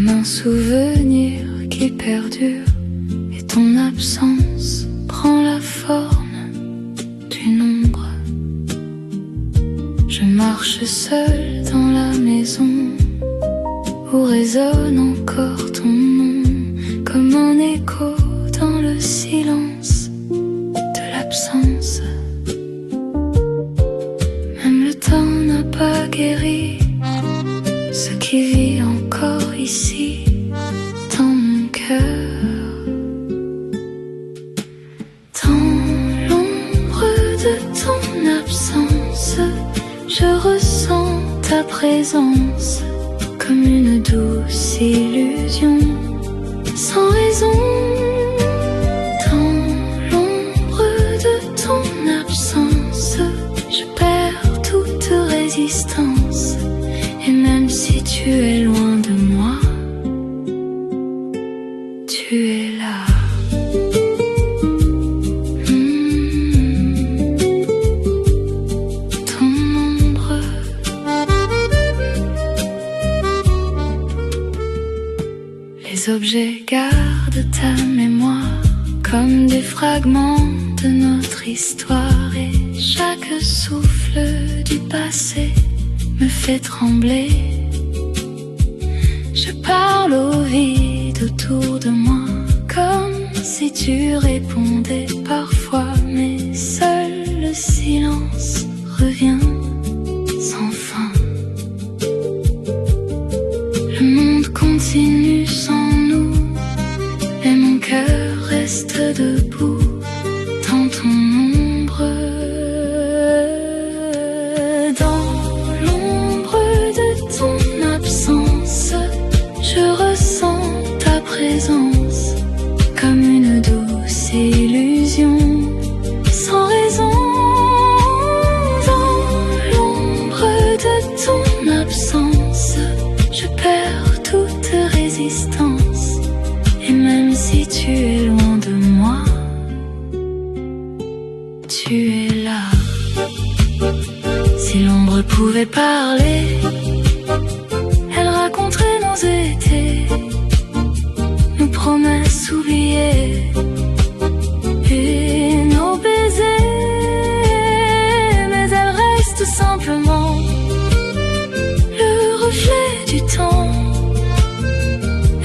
comme un souvenir qui perdure, et ton absence prend la forme d'une ombre. Je marche seule dans la maison où résonne encore ton nom, comme un écho dans le silence de l'absence. Même le temps n'a pas guéri ce qui vit encore ici dans mon cœur. Dans l'ombre de ton absence, je ressens ta présence comme une douce illusion, sans raison. Dans l'ombre de ton absence, je perds toute résistance. Et même si tu es loin de moi, tu es là. Ton ombre. Les objets gardent ta mémoire comme des fragments de notre histoire, et chaque souffle du passé me fait trembler. Je parle au vide autour de moi, comme si tu répondais parfois, mais seul le silence revient sans fin. Le monde continue sans nous, et mon cœur reste debout dans ton ombre. Je ressens ta présence comme une douce illusion, sans raison. Dans l'ombre de ton absence, je perds toute résistance. Et même si tu es loin de moi, tu es là. Si l'ombre pouvait parler, elle raconterait nos étés, nos promesses oubliées et nos baisers. Mais elle reste simplement le reflet du temps,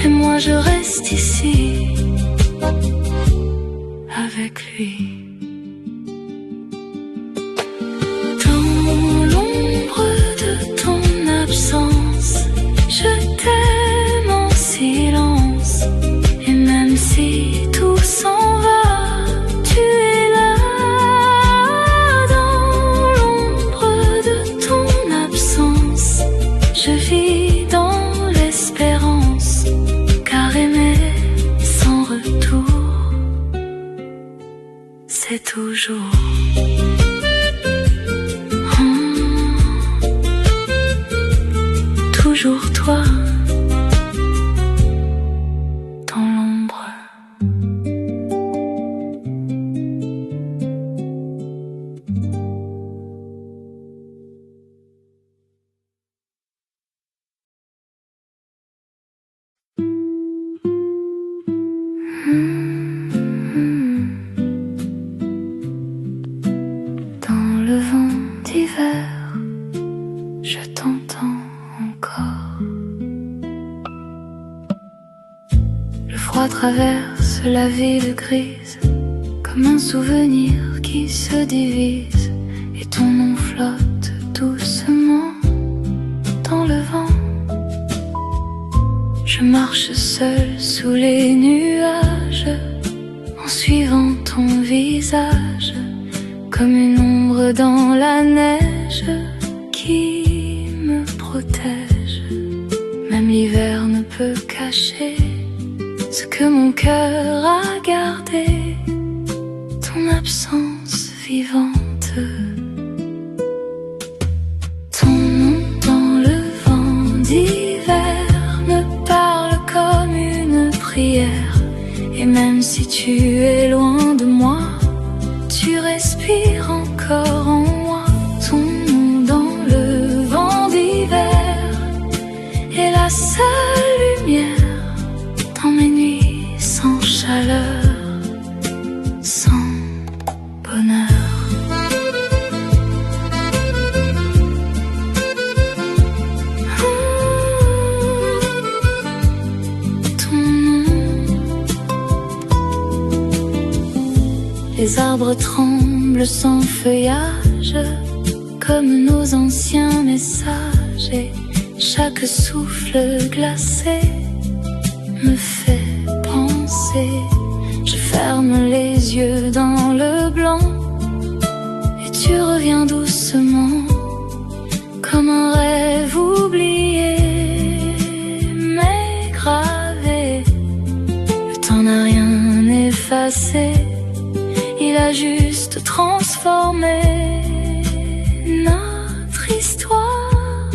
et moi je reste ici avec lui. Je t'aime en silence, et même si tout s'en va, tu es là. Dans l'ombre de ton absence, je vis dans l'espérance, car aimer sans retour, c'est toujours. Toujours toi, dans l'ombre. Dans le vent d'hiver, je t'entends encore. Le froid traverse la ville grise comme un souvenir qui se divise, et ton nom flotte doucement dans le vent. Je marche seule sous les nuages en suivant ton visage, comme une ombre dans la neige qui me protège. Même l'hiver ne peut cacher ce que mon cœur a gardé, ton absence vivante. Ton nom dans le vent d'hiver me parle comme une prière, et même si tu es loin de moi, tu respires encore en moi. Ton nom dans le vent d'hiver est la seule lumière Les arbres tremblent sans feuillage, comme nos anciens messages, et chaque souffle glacé me fait penser. Je ferme les yeux dans le blanc et tu reviens doucement, comme un rêve oublié, mais gravé. Le temps n'a rien effacé, il a juste transformé notre histoire.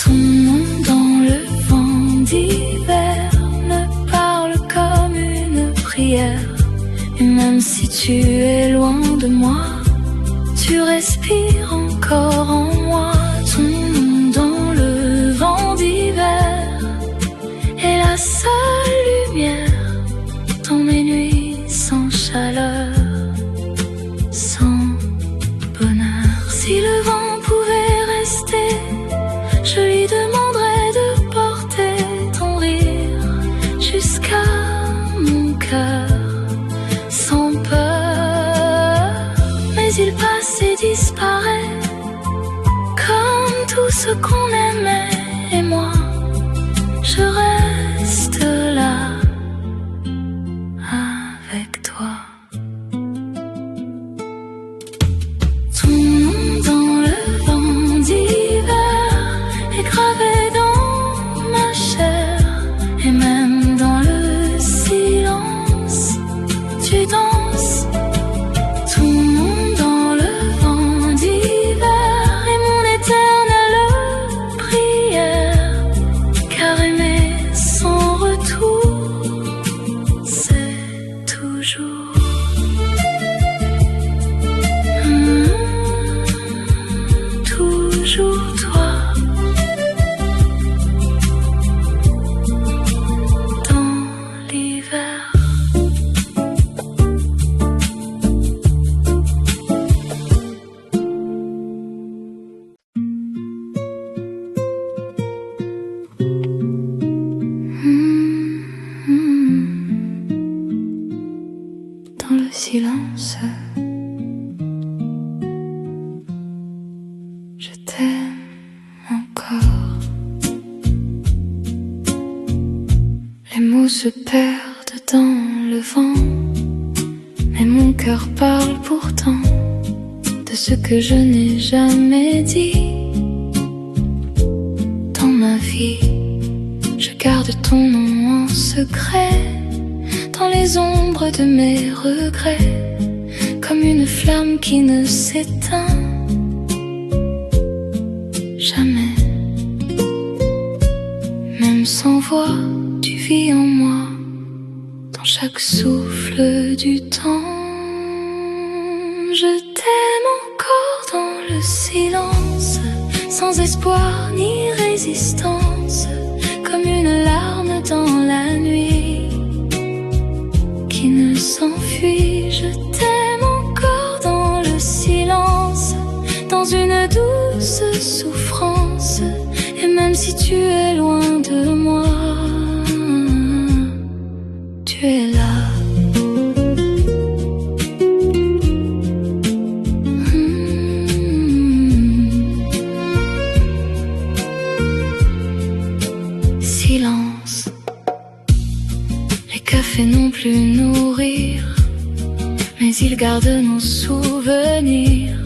Ton nom dans le vent d'hiver me parle comme une prière. Et même si tu es loin de moi, tu respires encore en moi. Ton nom dans le vent d'hiver est la seule lumière dans mes nuits sans chaleur, sans bonheur. Si le vent pouvait rester, je lui demanderais de porter ton rire jusqu'à mon cœur, sans peur. Mais il passe et disparaît, comme tout ce qu'on aimait. Et moi, je reste là avec toi. Ton nom dans le vent d'hiver est gravé dans ma chair. Et même dans le silence, tu danses. Ton nom dans le vent d'hiver est mon éternelle prière. Car aimer sans retour, c'est toujours toujours toi. Dans l'hiver. Dans le silence, je t'aime encore. Les mots se perdent dans le vent, mais mon cœur parle pourtant de ce que je n'ai jamais dit. Dans ma vie, je garde ton nom en secret, dans les ombres de mes regrets, comme une flamme qui ne s'éteint jamais. Même sans voix, tu vis en moi, dans chaque souffle du temps. Je t'aime encore dans le silence, sans espoir ni résistance, comme une larme dans la nuit qui ne s'enfuit. Je t'aime encore dans le silence, dans une douce souffrance. Et même si tu es loin de moi, tu es là. Silence. Les cafés n'ont plus nourrir, mais ils gardent nos souvenirs.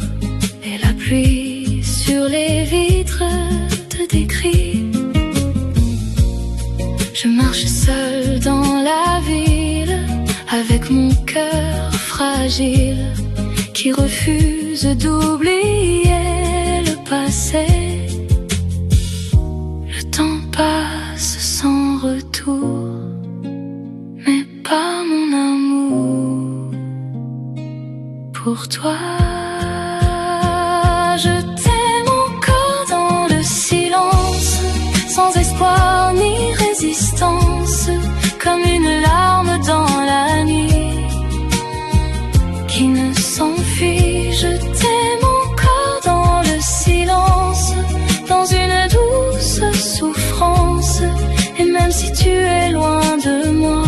Et la pluie sur les vitres te décrit. Je marche seule dans la ville, avec mon cœur fragile, qui refuse d'oublier le passé. Le temps passe sans retour, mais pas mon amour pour toi. Je t'aime encore dans le silence, sans espoir ni résistance, comme une larme dans la nuit qui ne s'enfuit. Je t'aime encore dans le silence, dans une douce souffrance. Et même si tu es loin de moi,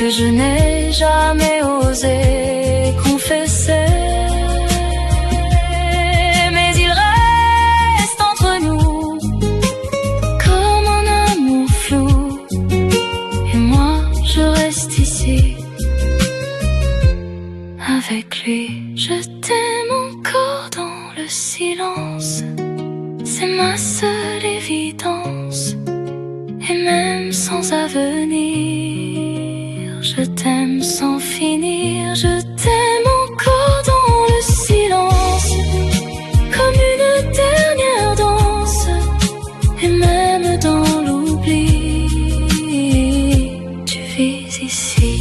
que je n'ai jamais osé confesser. Mais il reste entre nous comme un amour flou, et moi je reste ici avec lui. Je t'aime encore dans le silence, c'est ma seule évidence. Et même sans avenir, je t'aime sans finir. Je t'aime encore dans le silence, comme une dernière danse. Et même dans l'oubli, tu vis ici.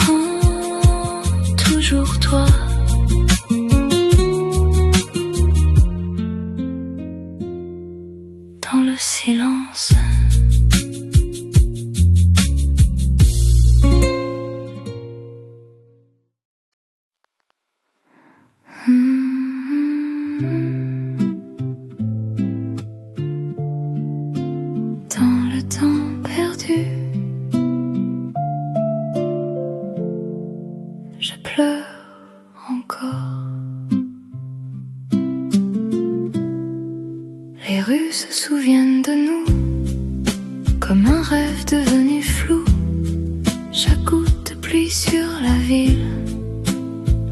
Oh, toujours toi. Dans le silence. Dans le temps perdu, je pleure encore. Les rues se souviennent de nous comme un rêve devenu flou. Chaque goutte de pluie sur la ville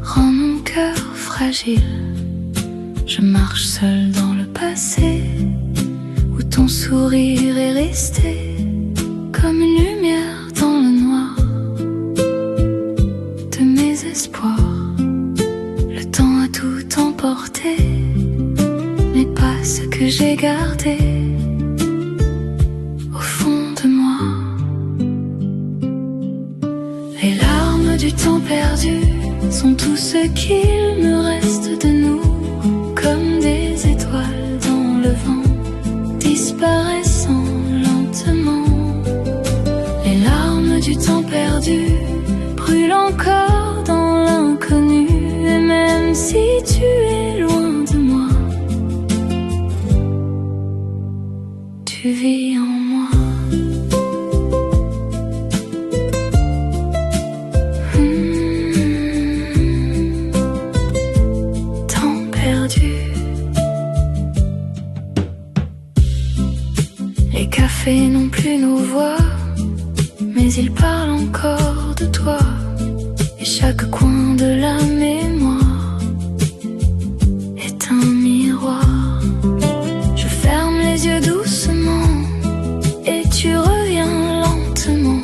rend mon cœur fragile. Je marche seule dans le passé où ton sourire est resté comme une lumière dans le noir de mes espoirs. Le temps a tout emporté, mais pas ce que j'ai gardé au fond de moi. Les larmes du temps perdu sont tout ce qu'il me reste de nous, comme des étoiles dans le vent, disparaissant lentement. Les larmes du temps perdu brûlent encore dans l'inconnu, et même si tu es loin de moi, tu vis en moi. Temps perdu. Les cafés n'ont plus nos voix, mais ils parlent encore de toi. Et chaque coin de la mémoire est un miroir. Je ferme les yeux doucement et tu reviens lentement,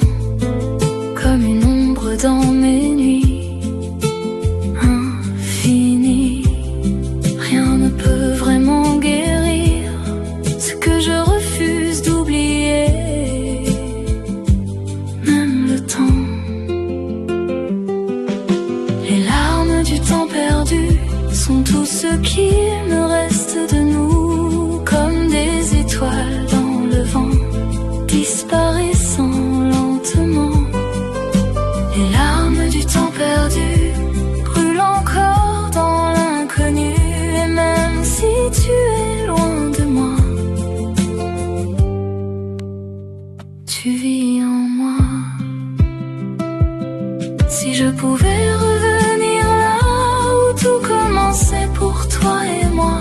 comme une ombre dans mes nuits infinies. Rien ne peut vraiment guérir ce que je refuse d'oublier, même le temps. Les larmes du temps perdu sont tout ce qu'il me reste de nous, comme des étoiles dans le vent, disparaissant lentement. Les larmes du temps perdu brûlent encore dans l'inconnu, et même si tu es loin de moi, tu vis en moi. Si je pouvais revenir là où tout commençait pour toi et moi,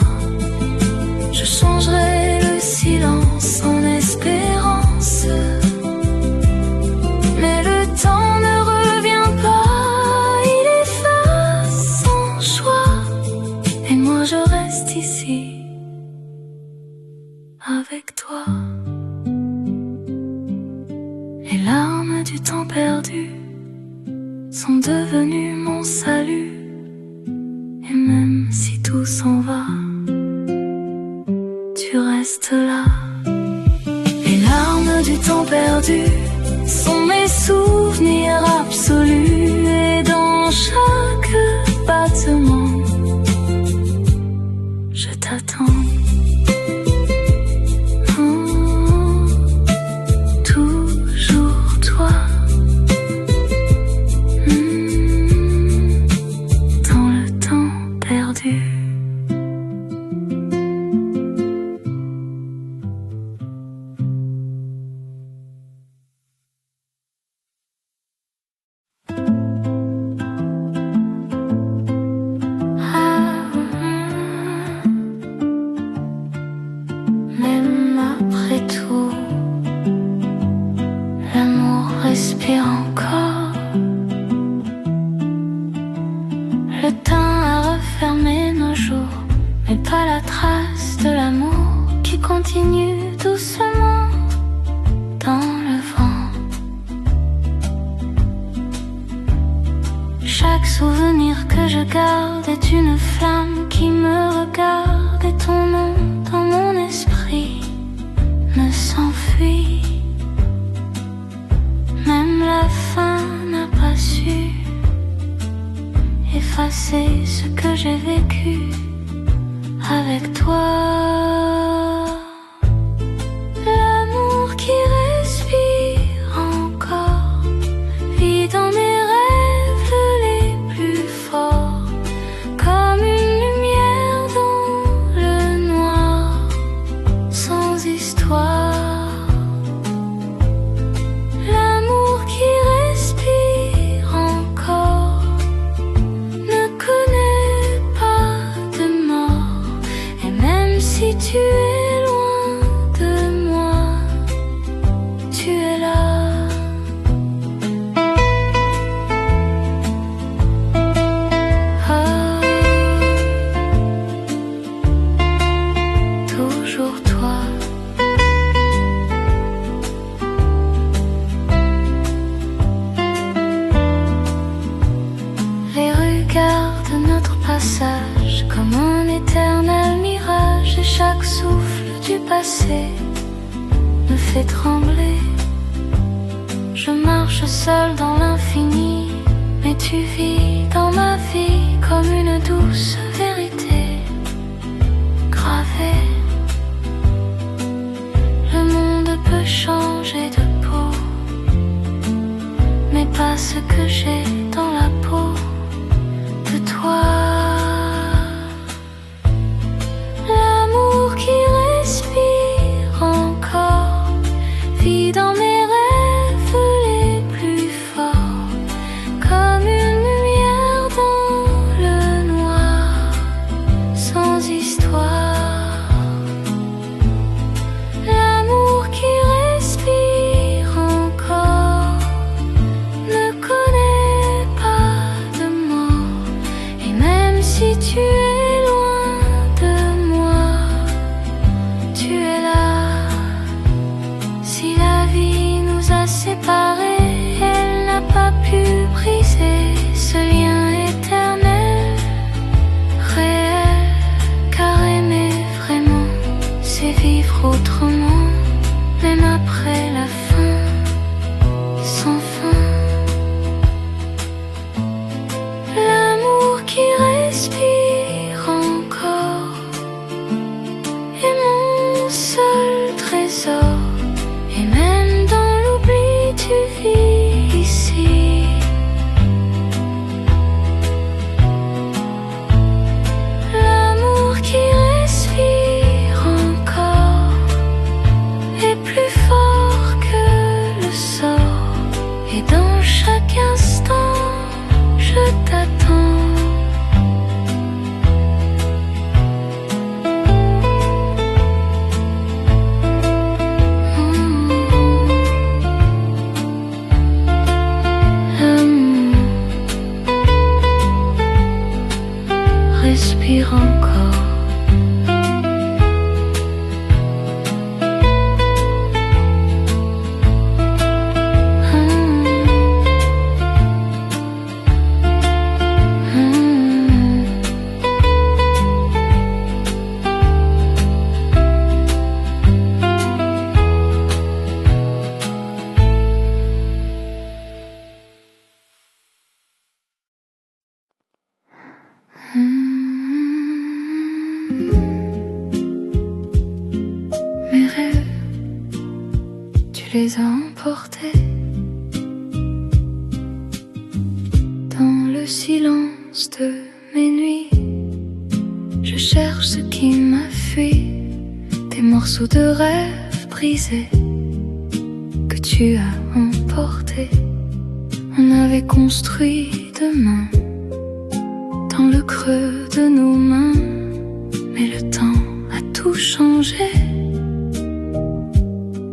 je changerais le silence en espérance. Mais le temps ne revient pas, il efface sans choix, et moi je reste ici avec toi. Les larmes du temps perdu sont devenues mon salut, et même si tout s'en va, tu restes là. Les larmes du temps perdu sont mes souvenirs absolus, et dans chaque battement, je t'attends. Oh, toujours toi. Dans le temps perdu. fuit. Même la fin n'a pas su effacer ce que j'ai vécu avec toi. L'amour qui respire encore vit dans mes rêves les plus forts, comme une lumière dans le noir, sans histoire. L'amour qui respire encore ne connaît pas de mort, et même si tu es loin de moi, tu es là. Ah, toujours toi. Les regards de notre passage comme un éternel mirage, et chaque souffle du passé me fait trembler. Je marche seule dans l'infini, mais tu vis dans ma vie comme une douce vérité gravée. Le monde peut changer de peau, mais pas ce que j'ai dans la peau de toi. L'amour qui respire encore vit dans mes rêves les plus forts, comme une lumière dans le noir, sans histoire. L'amour qui respire encore ne connaît pas de mort, et même si tu es loin de moi, tu es là. Si la vie nous a séparés, elle n'a pas pu briser ce lien éternel, réel, car aimer vraiment, c'est vivre autrement, même après la fin, sans fin. L'amour qui respire encore est mon seul trésor, et même dans l'oubli tu vis ici. L'amour qui respire encore est plus fort que le sort, et dans chaque instant je t'attends. L'amour respire encore. Mes rêves, tu les as emportés dans le silence de mes nuits. Je cherche ce qui m'a fui, des morceaux de rêves brisés que tu as emportés. On avait construit demain dans le creux de nos mains, mais le temps a tout changé.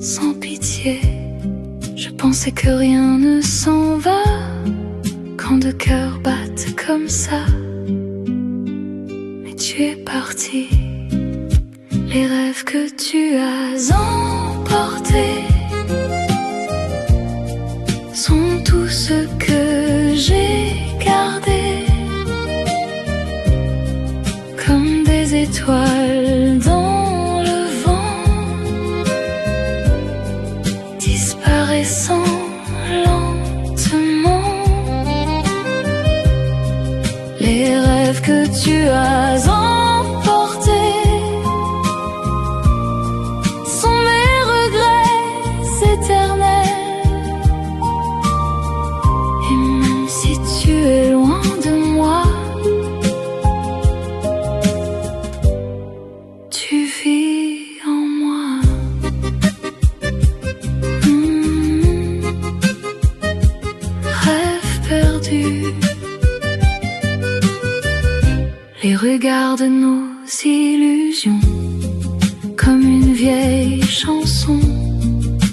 Sans pitié, je pensais que rien ne s'en va quand deux cœurs battent comme ça. Mais tu es parti, les rêves que tu as emportés sont tout ce que j'ai gardé, comme des étoiles dans le vent. tu as emporté sont mes regrets éternels. Et même si tu es loin de moi, tu vis en moi. Rêve perdu. Les regards de nos illusions comme une vieille chanson,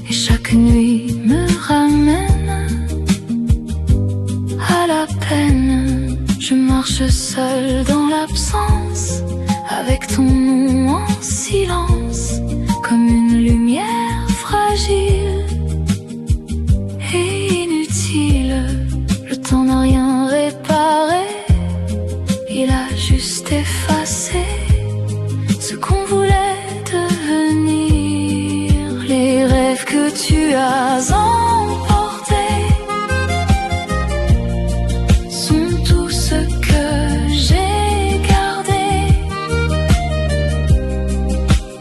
et chaque nuit me ramène à la peine. Je marche seule dans l'absence, avec ton nom en silence, comme une lumière fragile et inutile. Le temps n'a rien réparé, il a juste effacé ce qu'on voulait devenir. Les rêves que tu as emportés sont tout ce que j'ai gardé,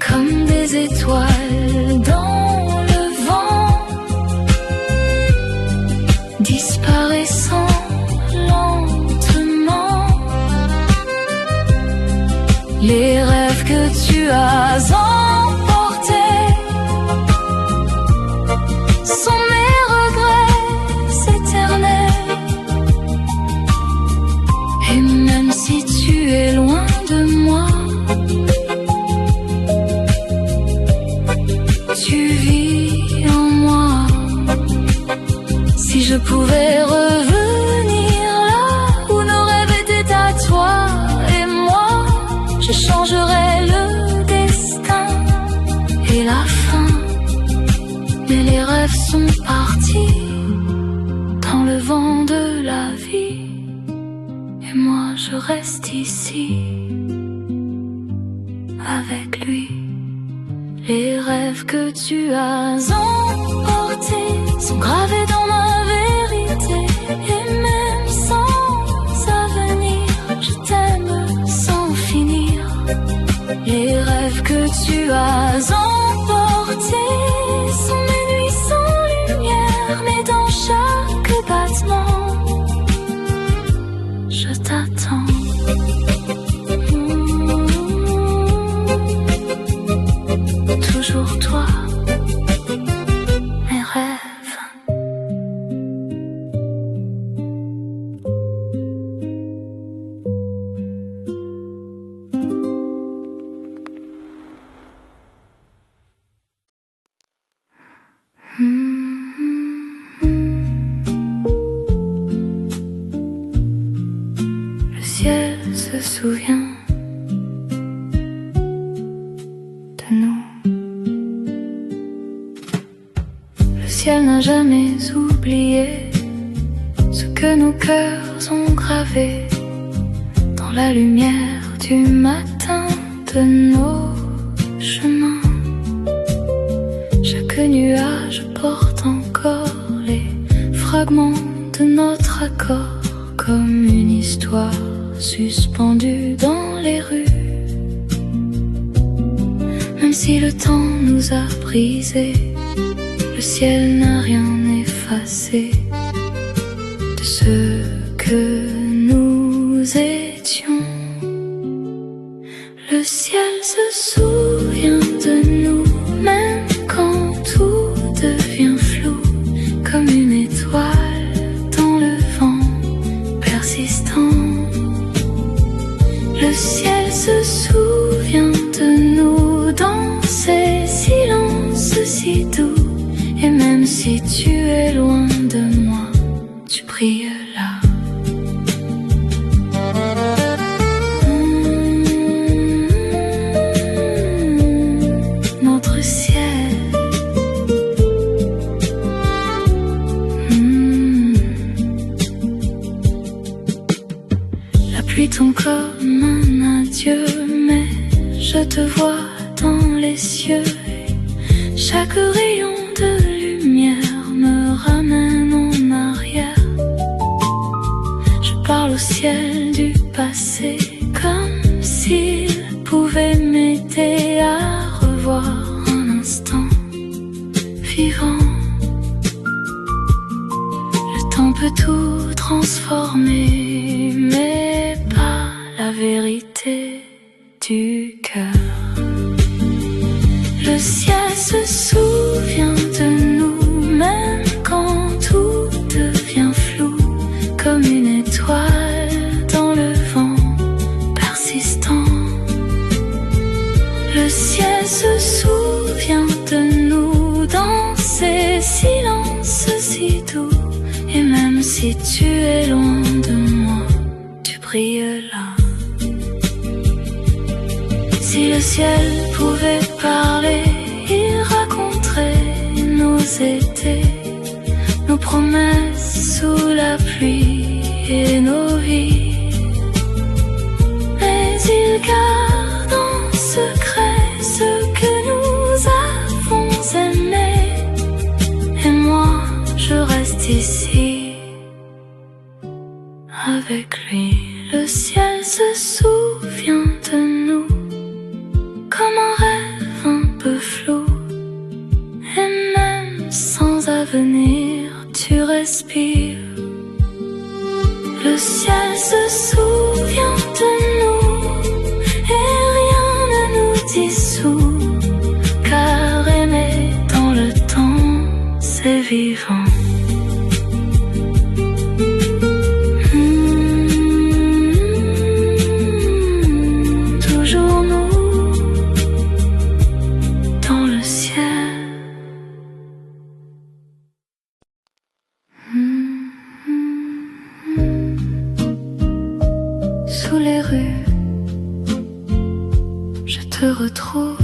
comme des étoiles dans le vent, disparaissant lentement. Les rêves que tu as emportés sont mes regrets éternels. Et même si tu es loin de moi, tu vis en moi. Si je pouvais revenir là où nos rêves étaient à toi et moi, je changerais le destin et la fin. Mais les rêves sont partis dans le vent de la vie, et moi je reste ici avec lui. Les rêves que tu as emportés sont gravés dans ma vérité, et même sans avenir, je t'aime sans finir. Les rêves que tu as emportés sont mes nuits sans lumière, mais dans chaque battement, je t'attends. Toujours toi, mes rêves. Le ciel se souvient de nous. Le ciel n'a jamais oublié ce que nos cœurs ont gravé dans la lumière du matin de nos chemins. Chaque nuage porte encore les fragments de notre accord, comme une histoire suspendue dans les rues. Même si le temps nous a brisés, le ciel n'a rien effacé de ce que nous étions. Le ciel se souvient de nous, même quand tout devient flou, comme une étoile dans le vent persistant. Le ciel se souvient de nous dans ces silences si doux. Et même si tu es loin de moi, tu brilles là. Notre ciel. La pluie tombe comme un adieu, mais je te vois dans les cieux. Chaque rayon de lumière me ramène en arrière. Je parle au ciel du passé peut tout transformer, mais pas la vérité du cœur. Le ciel se souvient de nous, même quand tout devient flou, comme une étoile dans le vent persistant. Le ciel se souvient de nous dans ces silences si doux. Et même si tu es loin de moi, tu brilles là. Si le ciel pouvait parler, il raconterait nos étés, nos promesses sous la pluie et nos vies. Mais il garde en secret ce que nous avons aimé. Et moi, je reste ici avec lui. Le ciel se souvient de nous comme un rêve un peu flou. Et même sans avenir, tu respires. Le ciel se souvient de nous et rien ne nous dissout, car aimer dans le temps, c'est vivant. Toujours nous dans le ciel. Sous les rues, je te retrouve.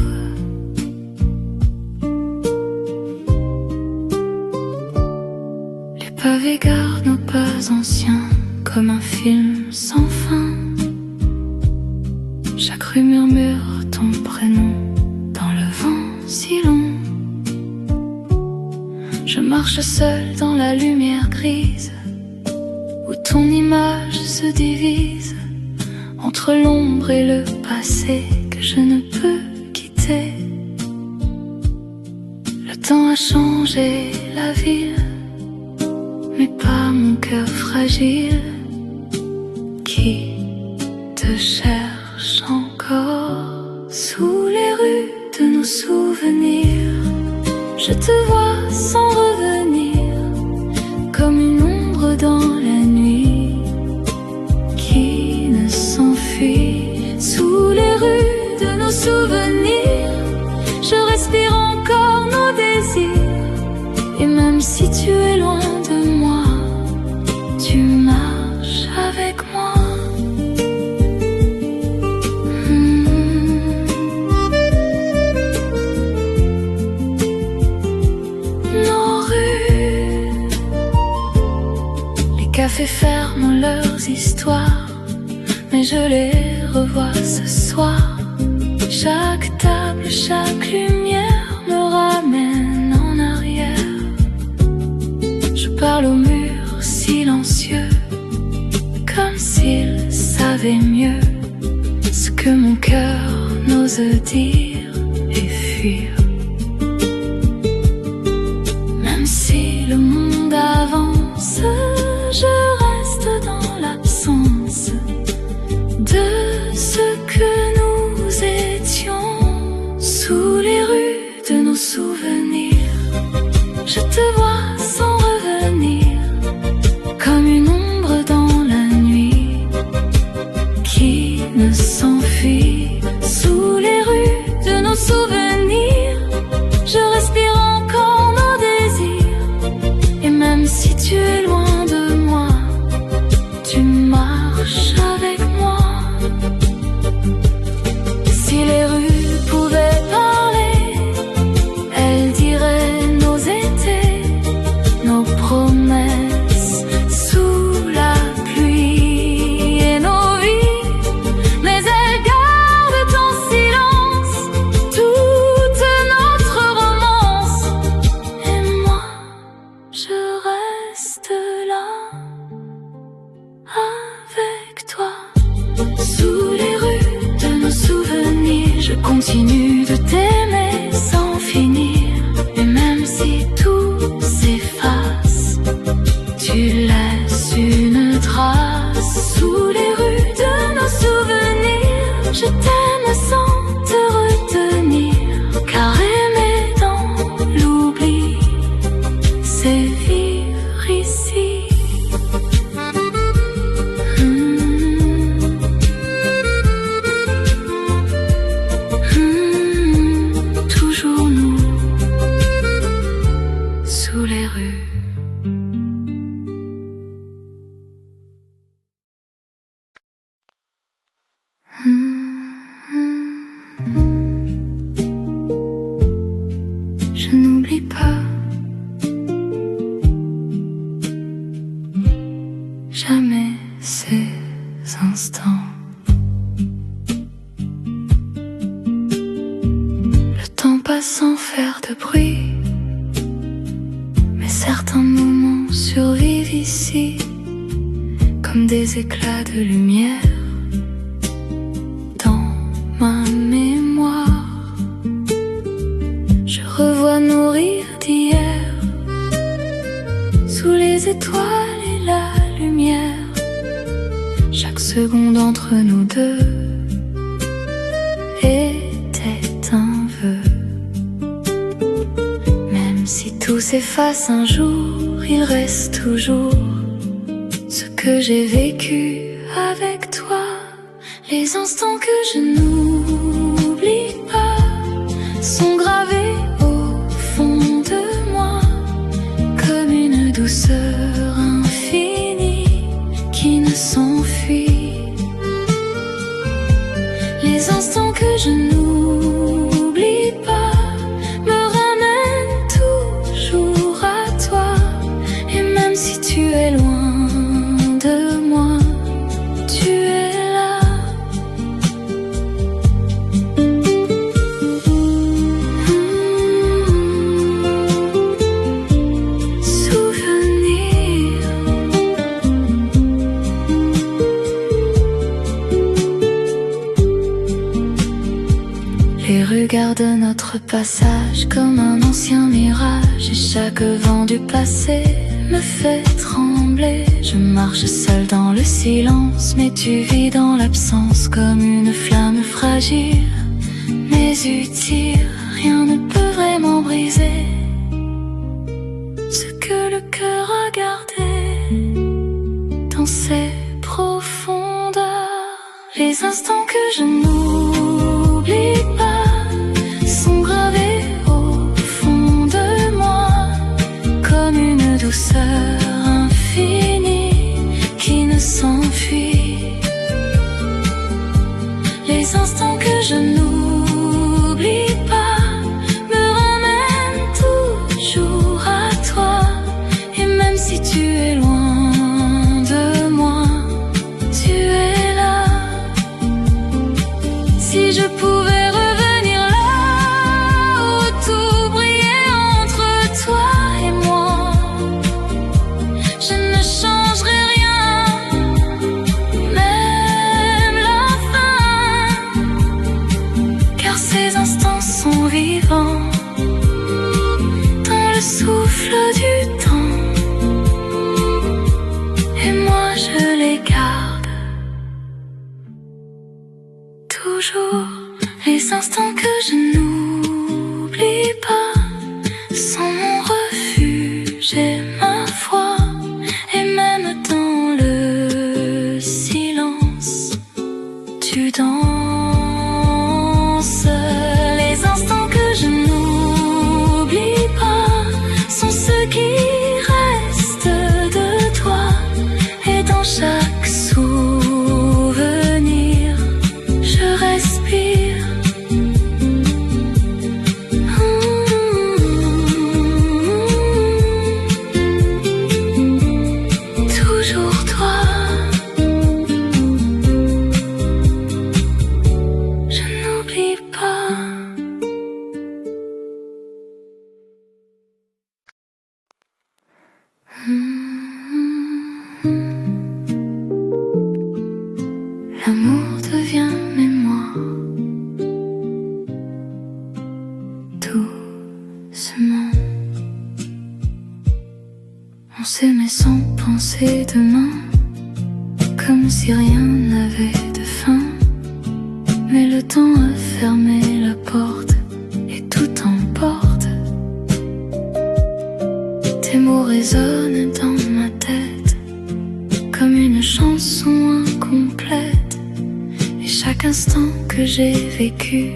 Les pavés gardent nos pas anciens, comme un film sans fin. Chaque rue murmure ton prénom dans le vent si long. Je marche seule dans la lumière grise, où ton image se divise entre l'ombre et le passé que je ne peux quitter. Le temps a changé la ville, mais pas mon cœur fragile qui te cherche encore. Sous les rues de nos souvenirs, je te vois sans revenir, comme une ombre dans la nuit qui ne s'enfuit. Sous les rues de nos souvenirs, je respire encore nos désirs. Et même si tu es loin de moi, tu marches avec moi. Nos rues, les cafés ferment leurs histoires, mais je les revois ce soir. Chaque table, chaque lumière me ramène en arrière. Je parle au mur silencieux, comme s'il savait mieux ce que mon cœur n'ose dire et fuir. Même si le monde avance, je reste dans l'absence de ce que nous étions. Sous les rues de nos souvenirs, je te vois sans revenir, comme une ombre dans la nuit qui ne s'enfuit. Sous les rues de nos souvenirs, je respire encore nos désirs. Et même si tu es loin de moi, tu marches avec moi. Si les rues pouvaient parler, elles diraient nos étés, nos promesses sous la pluie et nos vies. Mais elles gardent en silence toute notre romance. Et moi, je reste là avec toi. Sous les rues de nos souvenirs, je continue de t'aimer sans finir. Et même si tout s'efface, tu laisses rue. Je n'oublie pas jamais ces instants. Le temps passe sans faire de bruit, mais certains moments survivent ici comme des éclats de lumière dans ma mémoire. Je revois nos rires d'hier sous les étoiles et la lumière. Chaque seconde entre nous deux était un vœu. Même si tout s'efface un jour, il reste toujours ce que j'ai vécu avec toi. Les instants que je n'oublie pas sont gravés au fond de moi comme une douceur infinie qui ne s'enfuit. Les instants que je n'oublie pas me ramènent toujours à toi. Et même si tu es loin de moi, tu es là. Souvenir. Les rues gardent notre passage comme un ancien mirage, et chaque vent du passé me fait trembler. Je marche seule dans le silence, mais tu vis dans l'absence comme une flamme fragile mais utile. Rien ne peut vraiment briser ce que le cœur a gardé dans ses profondeurs. Les instants que je n'oublie pas sont gravés au fond de moi comme une douceur infinie qui ne s'enfuit. Les instants que je n'oublie pas me ramènent toujours à toi. Et même si tu es loin de moi, tu es là. Si je pouvais revenir là où tout brillait entre toi et moi, je ne changerais rien, même la fin, car ces instants sont vivants dans le souffle du temps, et moi je les garde toujours. Les instants que je n'oublie pas sont mon refuge et ma foi. Et même dans le silence, tu danses. Les instants que je n'oublie pas sont ceux qui restent de toi. Et dans chaque souvenir, je respire. Toujours toi. Je n'oublie pas. L'amour devient mémoire, doucement. On s'aimait sans penser demain, comme si rien n'avait de fin. Mais le temps a fermé la porte et tout emporte. Tes mots résonnent dans ma tête comme une chanson incomplète. Et chaque instant que j'ai vécu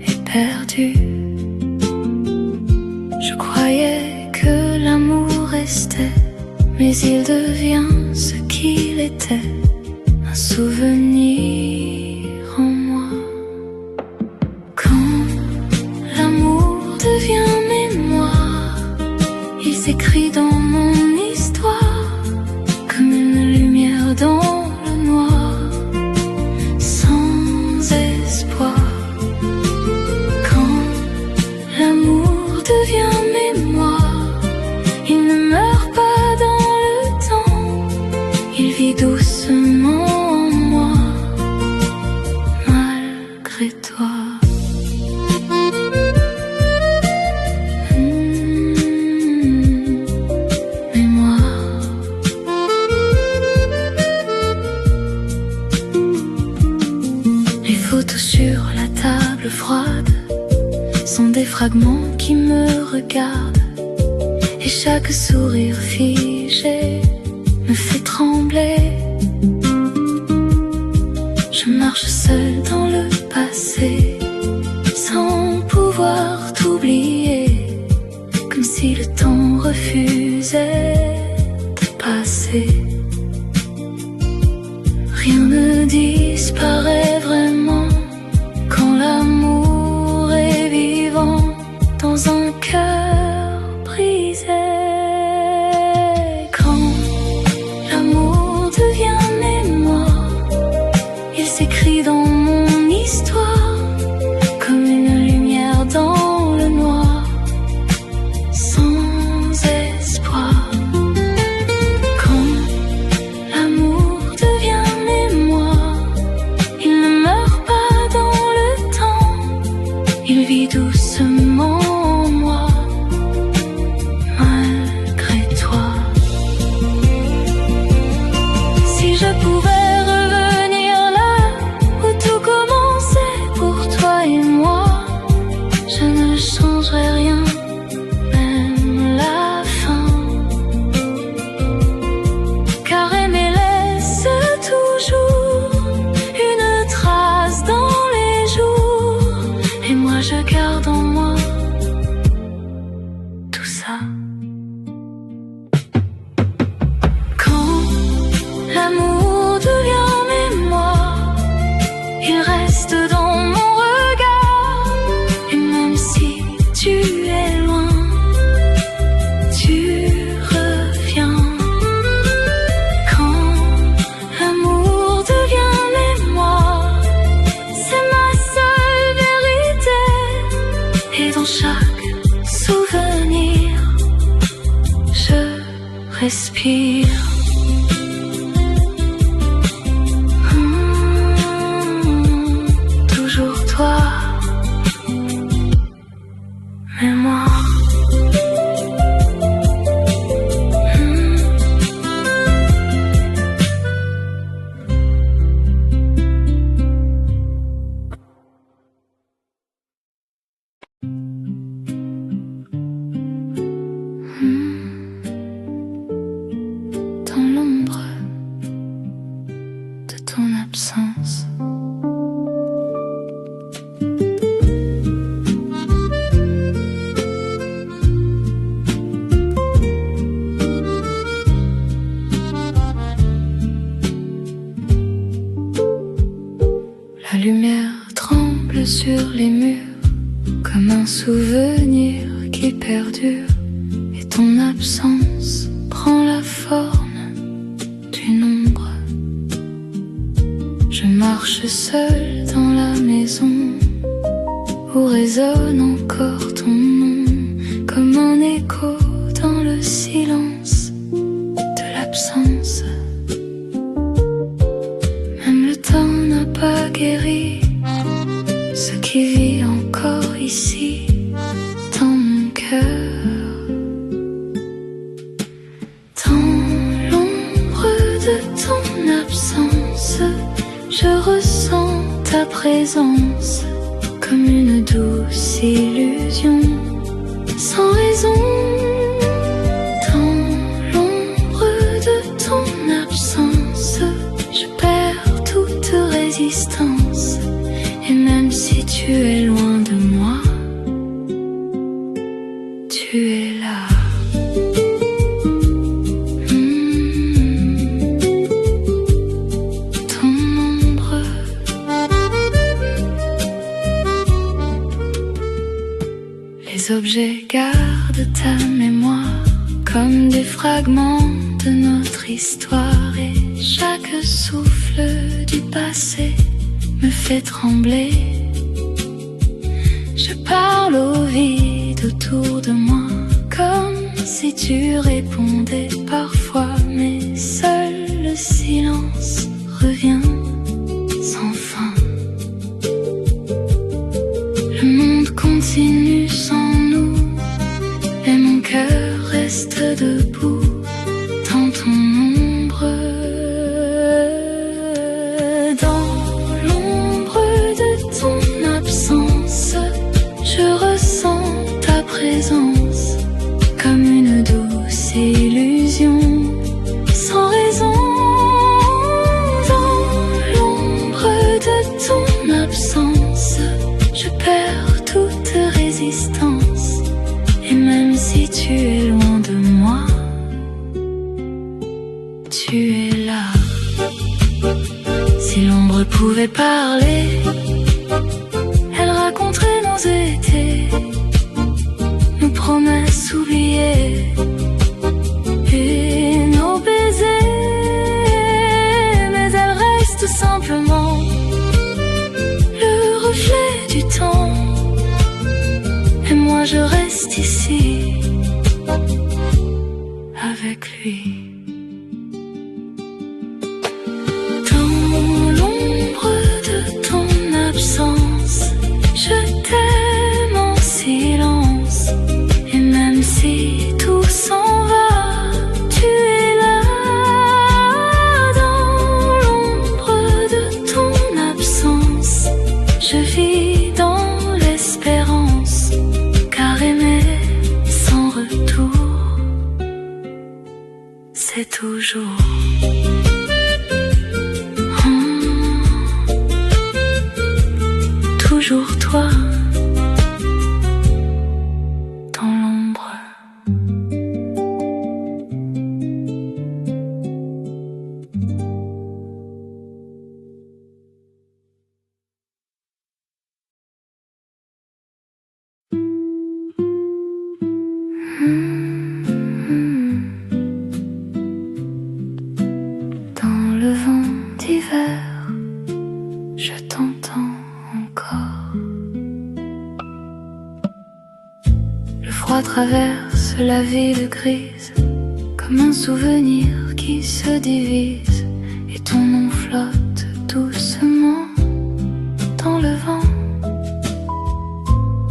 est perdu. Je croyais que que l'amour restait, mais il devient ce qu'il était, un souvenir en moi. Quand l'amour devient mémoire, il s'écrit dans mon histoire comme une lumière dans le noir, sans espoir. Quand l'amour devient mémoire, il ne meurt pas dans le temps, il vit doucement en moi, malgré toi. Mémoire. Les photos sur la table froide sont des fragments qui me regardent, et chaque sourire figé me fait trembler. Je marche seule dans le passé, sans pouvoir t'oublier, comme si le temps refusait de passer. Rien ne disparaît vraiment quand l'amour est vivant dans un cœur brisé. Quand l'amour devient mémoire, il s'écrit dans mon histoire comme une lumière dans le noir, sans espoir. Quand l'amour devient mémoire, il ne meurt pas dans le temps, il vit doucement en moi, malgré toi. Si je pouvais revenir là où tout commençait pour toi et moi, je ne changerais rien, même la fin. Car aimer laisse toujours une trace dans les jours, et moi je garde en moi tout ça. Quand l'amour devient mémoire, il reste dans mon regard, et même si tu es loin, tu reviens. Quand l'amour devient mémoire, c'est ma seule vérité, et dans chaque souvenir, je respire. Toujours toi, mémoire. Dans l'ombre de ton absence, la lumière tremble sur les murs comme un souvenir qui perdure, et ton absence prend la forme d'une ombre. Je marche seule dans la maison où résonne encore ton nom, comme un écho dans le silence de l'absence. Même le temps n'a pas guéri ce qui vit encore ici dans mon cœur. Dans l'ombre de ton absence, je ressens ta présence comme une douce illusion, sans raison. Dans l'ombre de ton absence, je perds toute résistance, et même si tu es loin de moi, tu es là. Ces objets gardent ta mémoire comme des fragments de notre histoire, et chaque souffle du passé me fait trembler. Je parle au vide autour de moi comme si tu répondais parfois, mais seul le silence revient sans fin. Le monde continue sans nous et mon cœur reste debout dans ton ombre. Dans l'ombre de ton absence, je ressens ta présence comme une douce illusion sans raison. Dans l'ombre de ton absence, je perds toute résistance, et même si tu es loin de moi, tu es là. Si l'ombre pouvait parler, elle raconterait nos étés, nos promesses oubliées et nos baisers, mais elle reste simplement le reflet du temps, et moi je reste ici avec lui. Je t'aime en silence, et même si tout s'en va, tu es là. Dans l'ombre de ton absence, je vis dans l'espérance, car aimer sans retour, c'est toujours toujours toi dans l'ombre. Dans le vent d'hiver, je t'entends encore. Le froid traverse la ville grise comme un souvenir qui se divise, et ton nom flotte doucement dans le vent.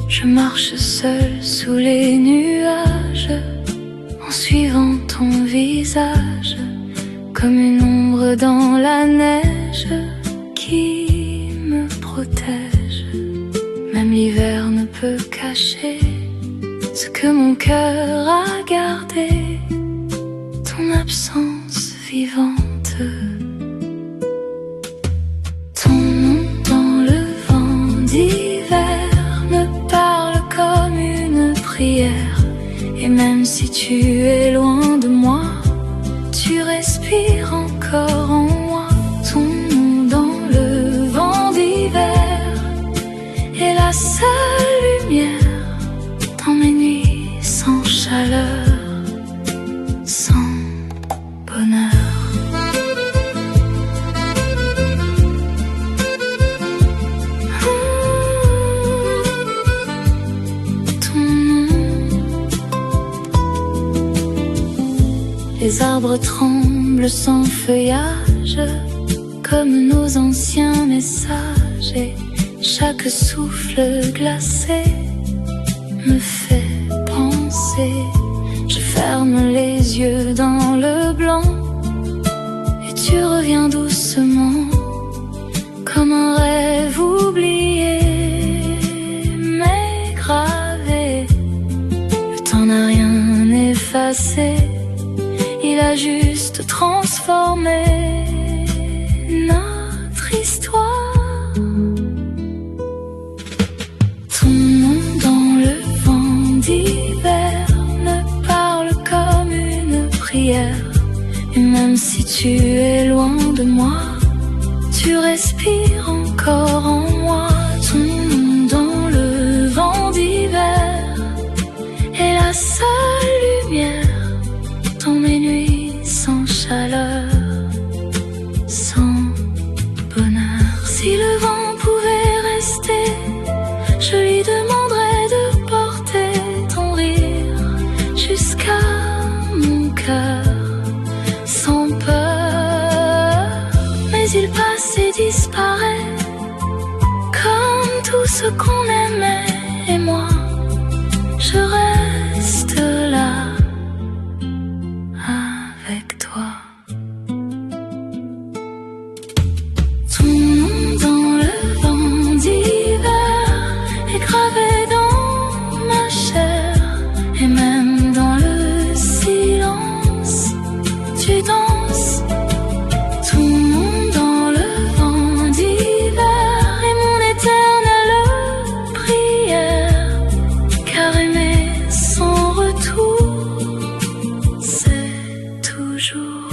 Je marche seule sous les nuages en suivant ton visage, comme une ombre dans la neige qui me protège. Même l'hiver ne peut cacher ce que mon cœur a gardé, ton absence vivante. Ton nom dans le vent d'hiver me parle comme une prière, et même si tu es loin de moi, tu respires encore en moi. Ton nom dans le vent d'hiver est la seule lumière dans mes nuits sans chaleur, sans bonheur. Ton nom. Les arbres tremblent sans feuillage comme nos anciens messages, et chaque souffle glacé me fait penser. Je ferme les yeux dans le blanc et tu reviens doucement comme un rêve oublié, mais gravé. Le temps n'a rien effacé, il a juste transformé notre histoire. Ton nom dans le vent d'hiver me parle comme une prière, et même si tu es loin de moi, tu respires encore en moi. Ton nom dans le vent d'hiver ce qu'on aimait et moi, je reste là avec toi. Ton nom dans le vent d'hiver est gravé dans ma chair, et même dans le silence, tu danses. Ton nom dans le vent d'hiver est mon éternelle prière, car aimer sans retour, c'est toujours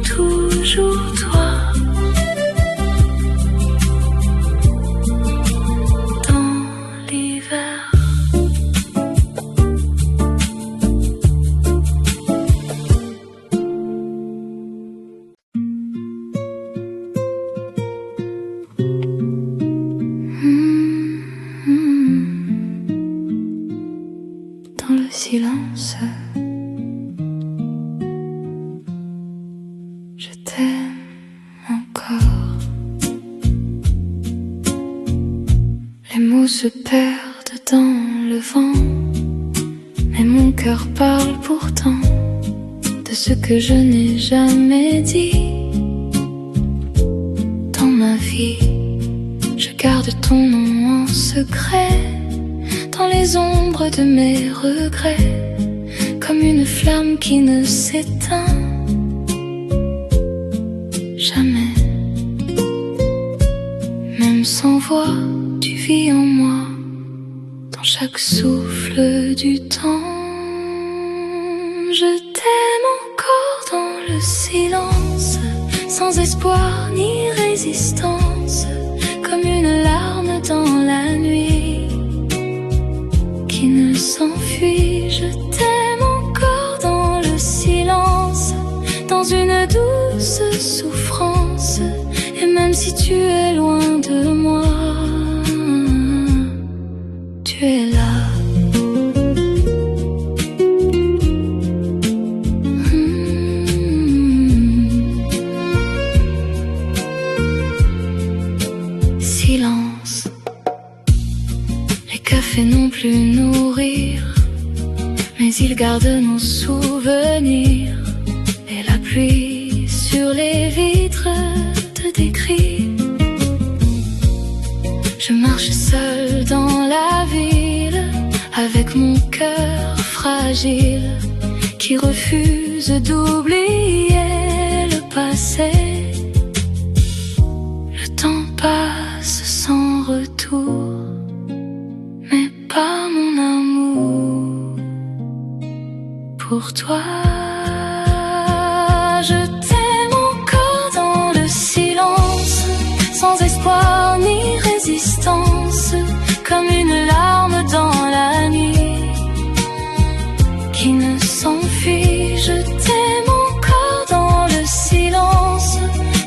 toujours toi. Dans l'hiver, dans le silence, je t'aime encore. Les mots se perdent dans le vent, mais mon cœur parle pourtant de ce que je n'ai jamais dit. Dans ma vie, je garde ton nom en secret, dans les ombres de mes regrets, comme une flamme qui ne s'éteint jamais. Même sans voix, tu vis en moi, dans chaque souffle du temps. Je t'aime encore dans le silence, sans espoir ni résistance, comme une larme dans la nuit qui ne s'enfuit. Je t'aime encore dans le silence, dans une douce souffrance, et même si tu es loin de moi, tu es là. Silence, les cafés n'ont plus nourrir, mais ils gardent nos souvenirs, et la pluie sur les vitres te décrit. Je marche seule dans la ville, avec mon cœur fragile, qui refuse d'oublier le passé. Le temps passe sans retour, mais pas mon amour pour toi. Je t'aime encore dans le silence, sans espoir ni résistance, comme une larme dans la nuit qui ne s'enfuit. Je t'aime encore dans le silence,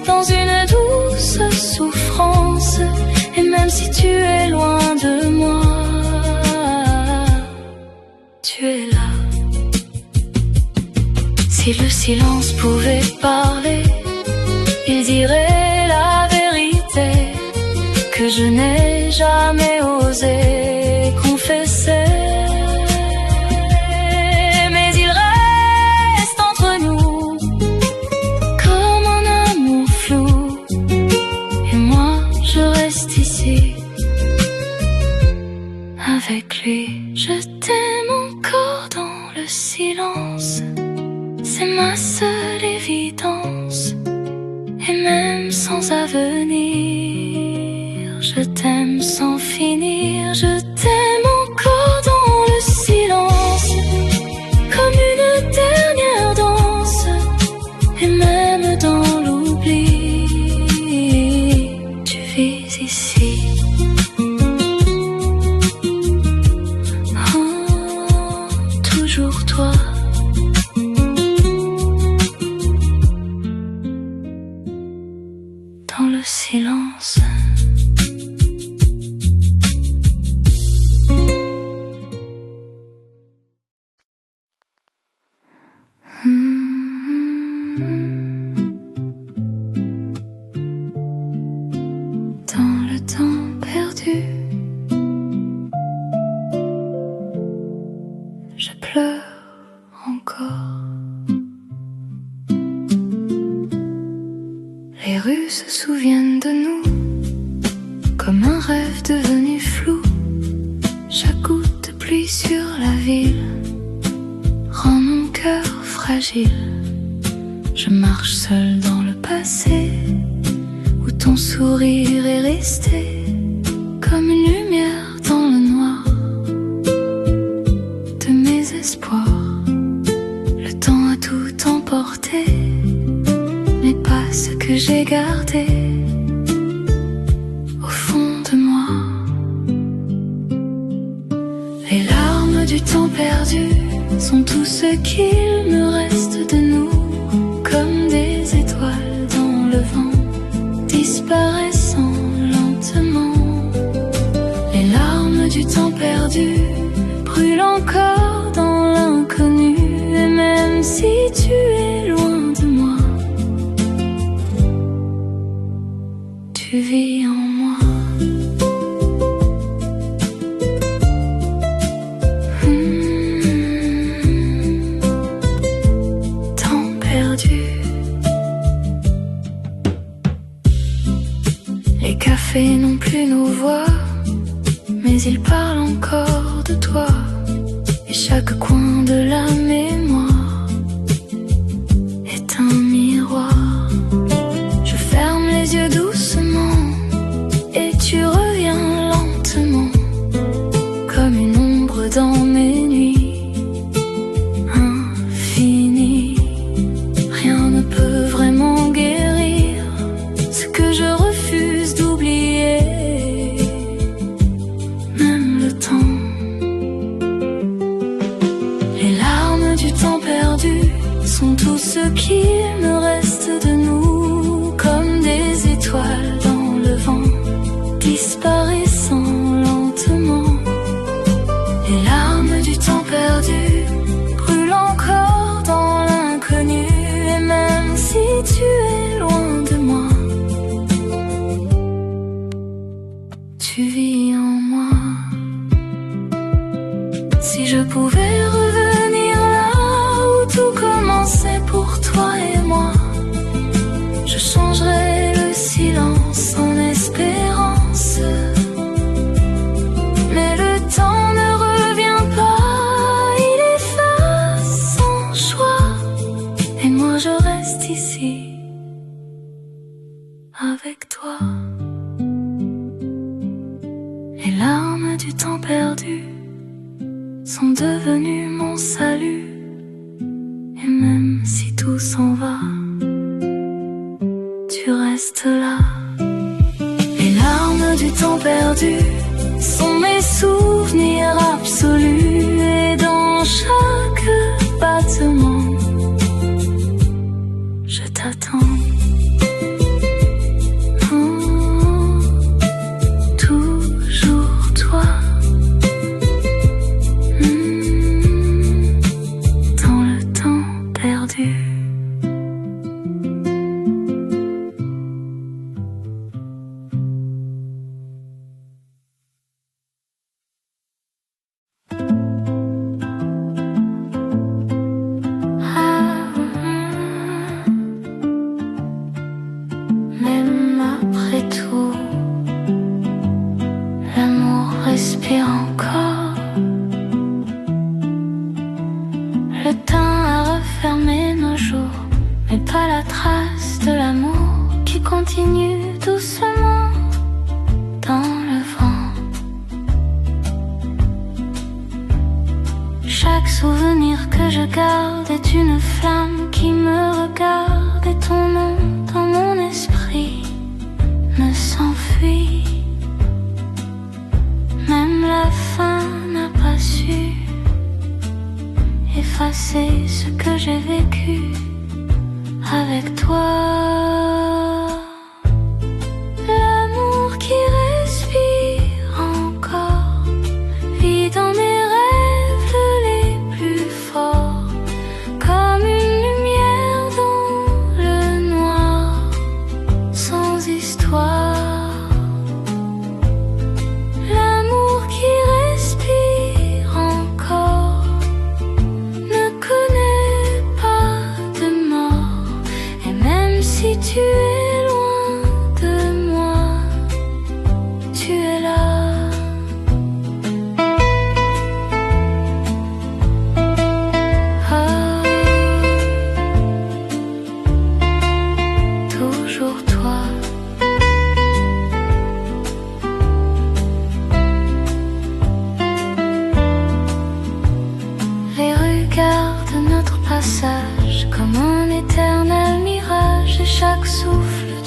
dans une douce souffrance, et même si tu es loin de moi, tu es là. Si le silence pouvait parler, il dirait la vérité que je n'ai jamais osé confesser. Mais il reste entre nous comme un amour flou, et moi je reste ici avec lui. Je t'aime encore dans le silence, c'est ma seule évidence, et même sans avenir, je t'aime sans finir. Je t'aime encore dans le silence, comme une dernière danse, et même dans l'oubli, tu vis ici. Oh, toujours toi. Dans le silence, souviennent de nous, comme un rêve devenu flou. Chaque goutte de pluie sur la ville rend mon cœur fragile. Je marche seule dans le passé, où ton sourire est resté comme une lumière dans le noir de mes espoirs. Le temps a tout emporté, mais pas ce que j'ai gardé au fond de moi. Les larmes du temps perdu sont tout ce qu'il me reste de nous, comme des étoiles dans le vent, disparaissant lentement. Les larmes du temps perdu brûlent encore dans l'inconnu, et même si tu es loin de moi, tu vis en moi. Temps perdu. Les cafés n'ont plus nos voix, mais ils parlent encore de toi. Et chaque coin de la mémoire est un miroir. Je ferme les yeux doucement et tu reviens lentement, comme une ombre dans mes nuits infinies. Rien ne peut vraiment guérir ce que je refuse d'oublier, même le temps. Les larmes du temps perdu sont tout ce qu'il me reste de nous, comme des étoiles dans le vent, disparaissant lentement. Les larmes du temps perdu brûlent encore dans l'inconnu, et même si tu es loin de moi, tu vis en moi. Si je pouvais revenir là où tout commençait pour toi et moi, je changerais le silence en espérance. Mais le temps ne revient pas, il efface sans choix, et moi je reste ici avec toi. Les larmes du temps perdu sont devenues mon salut, et même si tout s'en va, tu restes là. Les larmes du temps perdu sont mes souvenirs absolus, et dans chaque battement, je t'attends. Toujours toi. Dans le temps perdu. Même après tout, l'amour respire encore. Le temps a refermé nos jours, mais pas la trace de l'amour qui continue doucement dans le vent. Chaque souvenir que je garde est une flamme qui me regarde, et ton nom dans mon esprit ne s'enfuit. Même la fin n'a pas su effacer ce que j'ai vécu avec toi. L'amour qui respire encore vit dans mes rêves les plus forts, comme une lumière dans le noir, sans histoire. L'amour qui respire encore ne connaît pas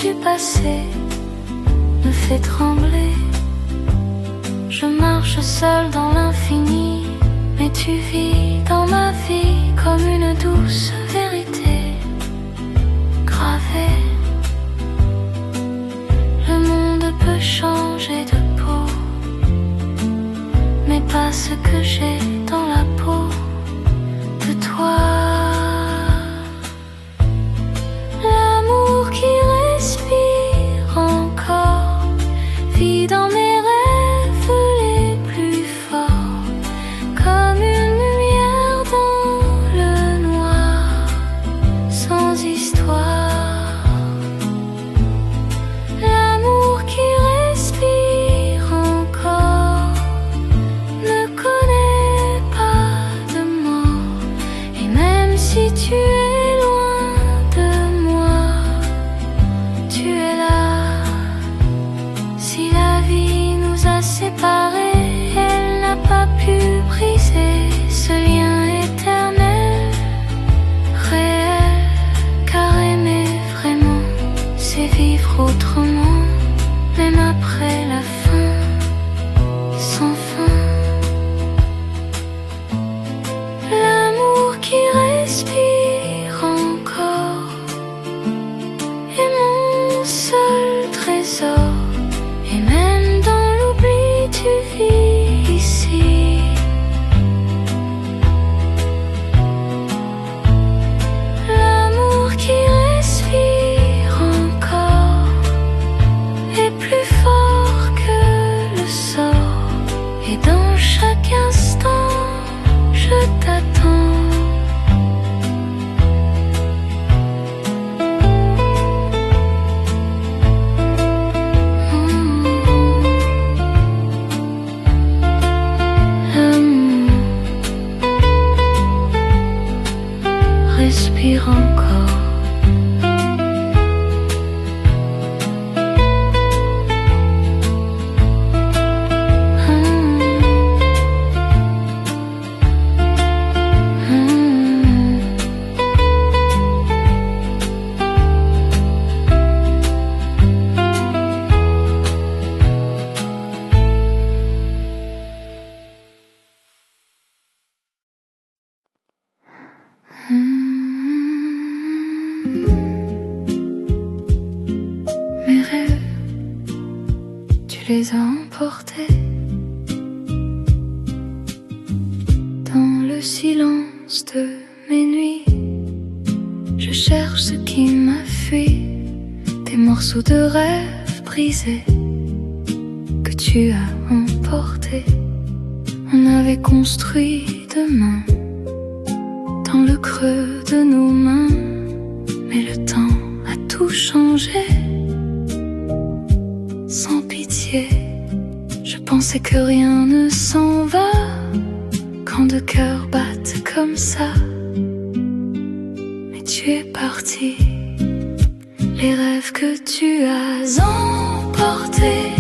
du passé me fait trembler. Je marche seule dans l'infini, mais tu vis dans ma vie comme une douce vérité gravée. Le monde peut changer de peau, mais pas ce que j'ai dans la peau de toi. L'amour qui respire encore vit dans mes rêves les plus forts, comme une lumière dans le noir, sans histoire. L'amour qui respire encore ne connaît pas de mort, et même si tu es loin de moi, tu es là. Si la vie nous a séparés, elle n'a pas pu briser ce lien éternel, réel, car aimer vraiment, c'est vivre autrement, même après la fin, sans fin. L'amour qui respire encore est mon seul trésor, et même dans l'oubli tu vis ici. L'amour qui respire encore est plus fort que le sort, et dans chaque instant je t'attends. L'amour respire encore. Mes rêves, tu les as emportés dans le silence de mes nuits. Je cherche ce qui m'a fui, des morceaux de rêves brisés que tu as emportés. On avait construit demain dans le creux de nos mains, mais le temps a tout changé. Sans pitié, je pensais que rien ne s'en va quand deux cœurs battent comme ça. Mais tu es parti, les rêves que tu as emportés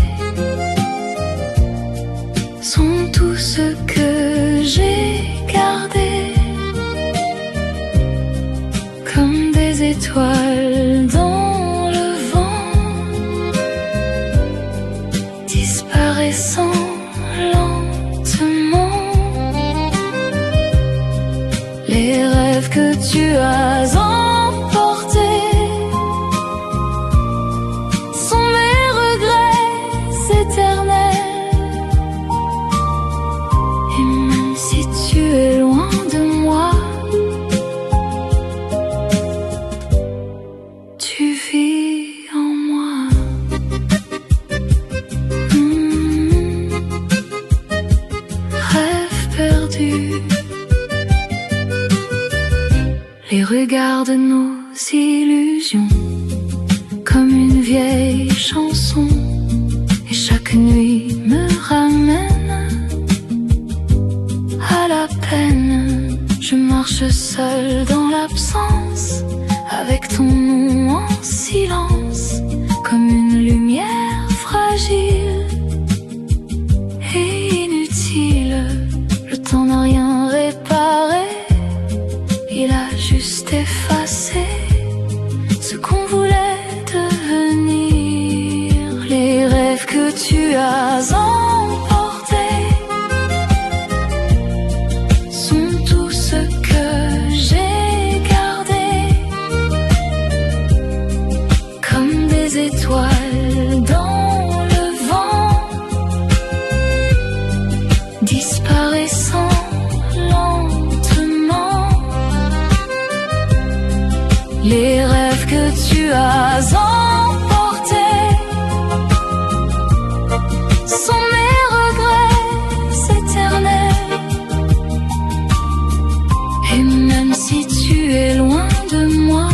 sont tout ce que j'ai gardé, comme des étoiles dans le vent, disparaissant lentement. Les rêves que tu as emportés sont mes regrets éternels, et même si tu es loin de moi, tu vis en moi. Rêve perdu, les regards de nos illusions, comme une vieille chanson, et chaque nuit me ramène à la peine. Je marche seule dans l'absence, avec ton nom en silence, comme une lumière fragile et inutile. Le temps n'a rien réparé, il a juste effacé ce qu'on voulait devenir. disparaissant lentement. Les rêves que tu as emportés sont mes regrets éternels. Et même si tu es loin de moi,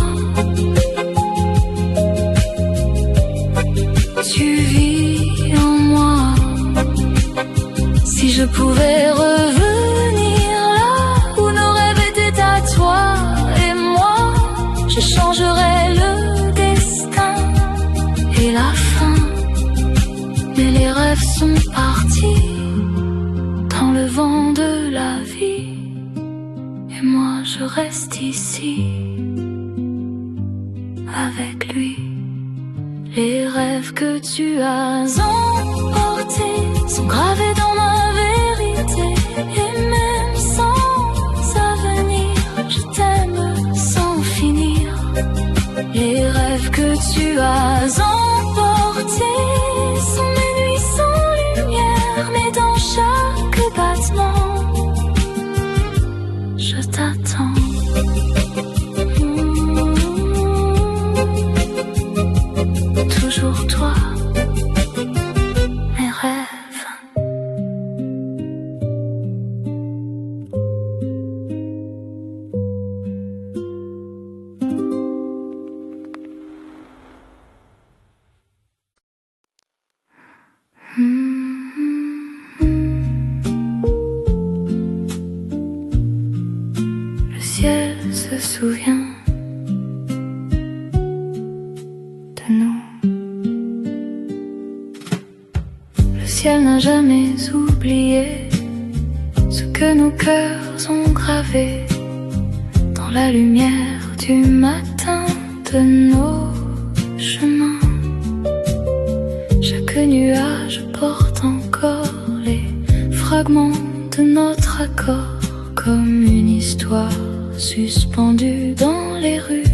tu vis en moi. Si je pouvais revenir là où nos rêves étaient à toi et moi, je changerais le destin et la fin. Mais les rêves sont partis dans le vent de la vie, et moi je reste ici avec lui. Les rêves que tu as emportés sont gravés dans ma vérité, et même sans avenir, je t'aime sans finir. Les rêves que tu as emportés sont mes nuits sans lumière, mais dans chaque battement, je t'attends. Toujours toi, mes rêves. Le ciel se souvient de nous. Le ciel n'a jamais oublié ce que nos cœurs ont gravé dans la lumière du matin de nos chemins. Chaque nuage porte encore les fragments de notre accord, comme une histoire suspendue dans les rues.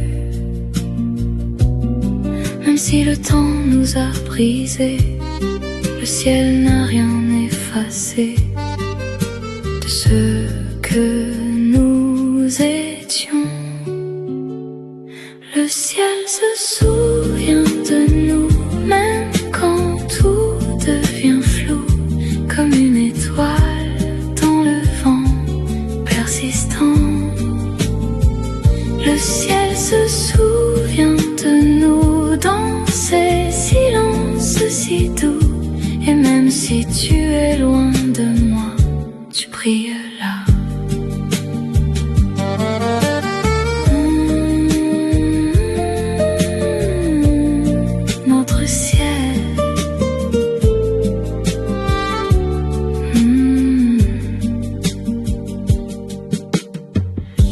Même si le temps nous a brisés, le ciel n'a rien effacé de ce que nous étions. Le ciel se souvient de nous, même quand tout devient flou, comme une étoile dans le vent persistant. Le ciel se souvient de nous dans ces silences si doux. Et même si tu es loin de moi, tu brilles là. Notre ciel.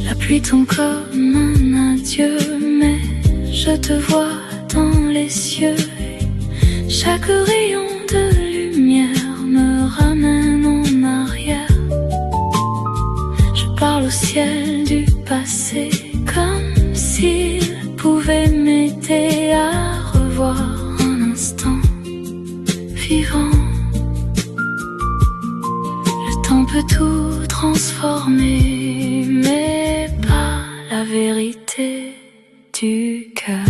La pluie tombe comme un adieu, mais je te vois dans les cieux. Chaque rayon de lumière me ramène en arrière. Je parle au ciel du passé comme s'il pouvait m'aider à revoir un instant vivant. Le temps peut tout transformer, mais pas la vérité du cœur.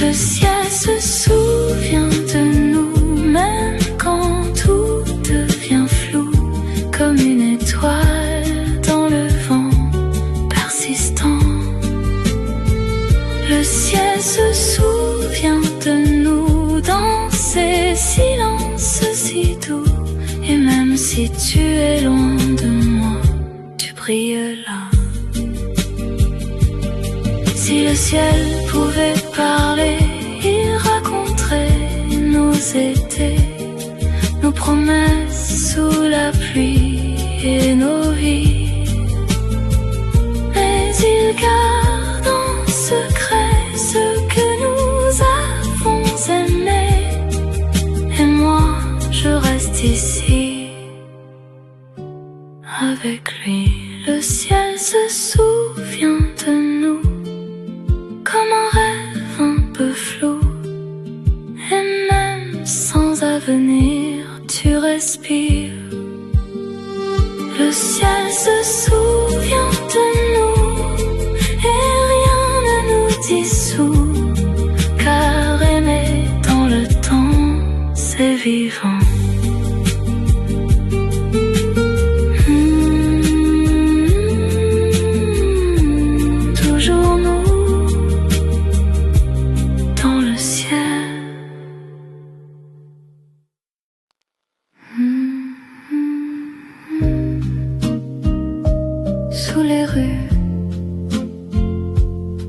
Le ciel se souvient de nous, même quand tout devient flou, comme une étoile dans le vent persistant. Le ciel se souvient de nous dans ces silences si doux. Et même si tu es loin de moi, tu brilles là. Si le ciel pouvait parler, il raconterait nos étés, nos promesses sous la pluie et nos vies. Mais il garde en secret ce que nous avons aimé. Et moi, je reste ici avec lui. Le ciel se souvient de nous comme un rêve un peu flou. Et même sans avenir, tu restes respire. Le ciel se souvient de nous et rien ne nous dissout, car aimer dans le temps, c'est vivant. Toujours nous dans le ciel. Sous les rues,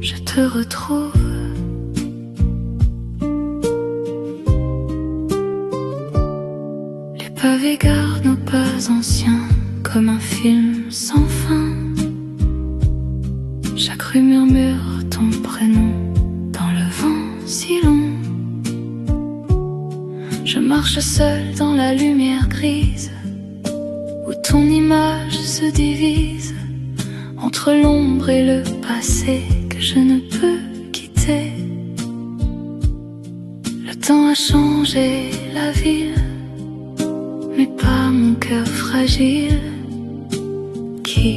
je te retrouve. Les pavés gardent nos pas anciens, comme un film sans fin. Chaque rue murmure ton prénom dans le vent si long. Je marche seul dans la lumière grise, où ton image se divise entre l'ombre et le passé que je ne peux quitter. Le temps a changé la ville, mais pas mon cœur fragile qui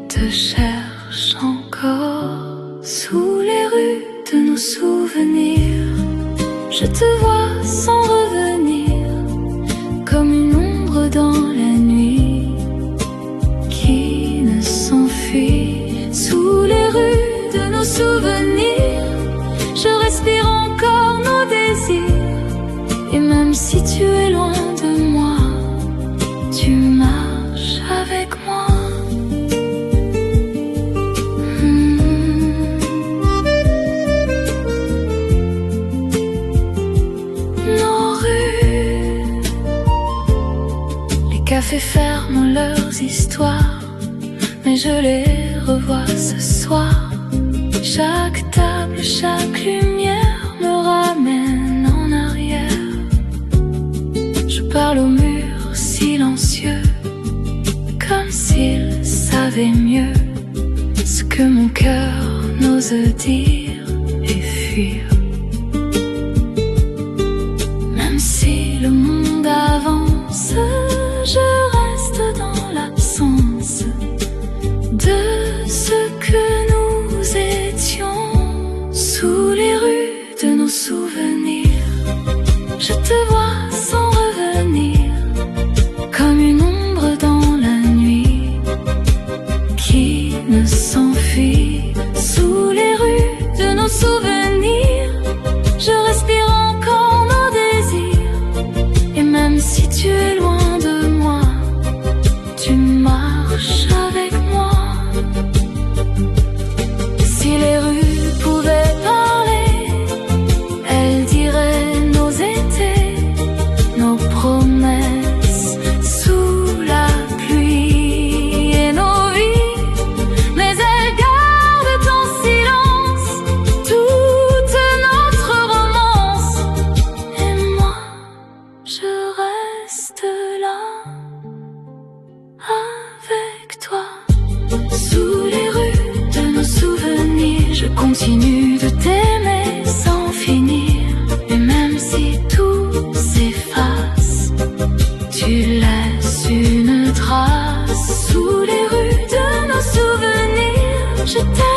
te cherche encore. Sous les rues de nos souvenirs, je te vois sans revenir, comme une ombre dans la nuit qui ne s'enfuit. Sous les rues de nos souvenirs, je respire encore nos désirs. Et même si tu es loin de moi, tu marches avec moi. Nos rues, les cafés ferment leurs histoires, mais je les revois ce soir. Chaque table, chaque lumière me ramène en arrière. Je parle au mur silencieux, comme s'il savait mieux ce que mon cœur n'ose dire et fuir. Même si le monde avance, je reste dans l'absence de ce que nous étions. Sous les rues de nos souvenirs, je te vois sans revenir, comme une ombre dans la nuit qui ne s'enfuit. Sous les rues de nos souvenirs, je respire encore nos désirs. Et même si tu es loin de moi, tu marches avec moi. Si les rues pouvaient parler, elles diraient nos étés, nos promesses sous la pluie et nos vies. Mais elles gardent en silence toute notre romance. Et moi, je reste là avec toi. Sous les rues de nos souvenirs, je continue de t'aimer sans finir. Et même si tout s'efface, tu laisses une trace. Sous les rues de nos souvenirs, je t'aime.